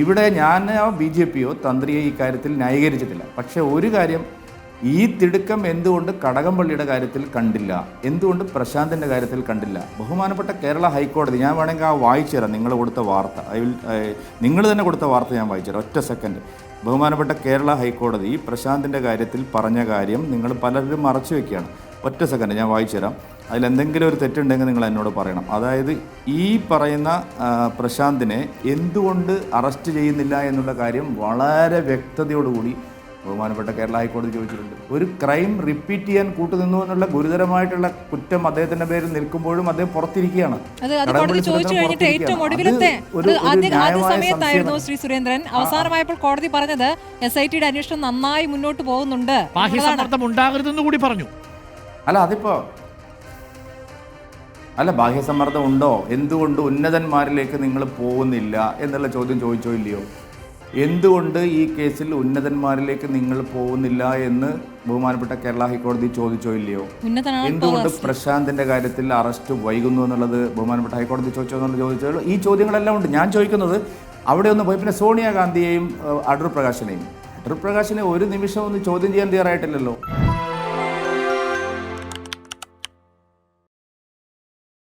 ഇവിടെ ഞാൻ BJPയോ തന്ത്രിയോ ഈ കാര്യത്തിൽ ന്യായീകരിച്ചിട്ടില്ല. പക്ഷേ ഒരു കാര്യം, ഈ തിടുക്കം എന്തുകൊണ്ട് കടകംപള്ളിയുടെ കാര്യത്തിൽ കണ്ടില്ല, എന്തുകൊണ്ട് പ്രശാന്തിൻ്റെ കാര്യത്തിൽ കണ്ടില്ല? ബഹുമാനപ്പെട്ട കേരള ഹൈക്കോടതി, ഞാൻ വേണമെങ്കിൽ വായിച്ചു തരാം നിങ്ങൾ കൊടുത്ത വാർത്ത. നിങ്ങൾ തന്നെ കൊടുത്ത വാർത്ത ഞാൻ വായിച്ചു തരാം, ഒറ്റ സെക്കൻഡ്. ബഹുമാനപ്പെട്ട കേരള ഹൈക്കോടതി പ്രശാന്തിൻ്റെ കാര്യത്തിൽ പറഞ്ഞ കാര്യം നിങ്ങൾ പലരും മറച്ചു വയ്ക്കുകയാണ്. ഒറ്റ സെക്കൻഡ് ഞാൻ വായിച്ചു തരാം. അതിലെന്തെങ്കിലും ഒരു തെറ്റുണ്ടെങ്കിൽ നിങ്ങൾ എന്നോട് പറയണം. അതായത് ഈ പറയുന്ന പ്രശാന്തിനെ എന്തുകൊണ്ട് അറസ്റ്റ് ചെയ്യുന്നില്ല എന്നുള്ള കാര്യം വളരെ വ്യക്തതയോടുകൂടി ബഹുമാനപ്പെട്ട കേരള ഹൈക്കോടതി ചോദിച്ചിട്ടുണ്ട്. ഒരു ക്രൈം റിപ്പീറ്റ് ചെയ്യാൻ കൂട്ടുനിന്നു എന്നുള്ള ഗുരുതരമായിട്ടുള്ള കുറ്റം അദ്ദേഹത്തിന്റെ പേരിൽ നിൽക്കുമ്പോഴും അദ്ദേഹം പുറത്തിരിക്കുകയാണ്. ശ്രീ സുരേന്ദ്രൻ, അവസാനമായപ്പോൾ കോടതി പറഞ്ഞത് SITയുടെ അന്വേഷണം നന്നായി മുന്നോട്ട് പോകുന്നുണ്ട്, ബാഹ്യസമ്മർദ്ദം ഉണ്ടാകരുതെന്ന് കൂടി പറഞ്ഞു. അല്ല ബാഹ്യസമ്മർദ്ദം ഉണ്ടോ? എന്തുകൊണ്ട് ഉന്നതന്മാരിലേക്ക് നിങ്ങൾ പോകുന്നില്ല എന്നുള്ള ചോദ്യം ചോദിച്ചോ ഇല്ലയോ? എന്തുകൊണ്ട് ഈ കേസിൽ ഉന്നതന്മാരിലേക്ക് നിങ്ങൾ പോകുന്നില്ല എന്ന് ബഹുമാനപ്പെട്ട കേരള ഹൈക്കോടതി ചോദിച്ചോ ഇല്ലയോ? എന്തുകൊണ്ട് പ്രശാന്തിന്റെ കാര്യത്തിൽ അറസ്റ്റ് വൈകുന്നു എന്നുള്ളത് ബഹുമാനപ്പെട്ട ഹൈക്കോടതി ചോദിച്ചോ എന്നുള്ള ചോദിച്ചോ? ഈ ചോദ്യങ്ങളെല്ലാം ഉണ്ട്. ഞാൻ ചോദിക്കുന്നത് അവിടെ ഒന്ന് പോയി. പിന്നെ സോണിയാഗാന്ധിയെയും അടൂർ പ്രകാശിനെയും ഒരു നിമിഷം ഒന്ന് ചോദ്യം ചെയ്യാൻ തയ്യാറായിട്ടില്ലല്ലോ.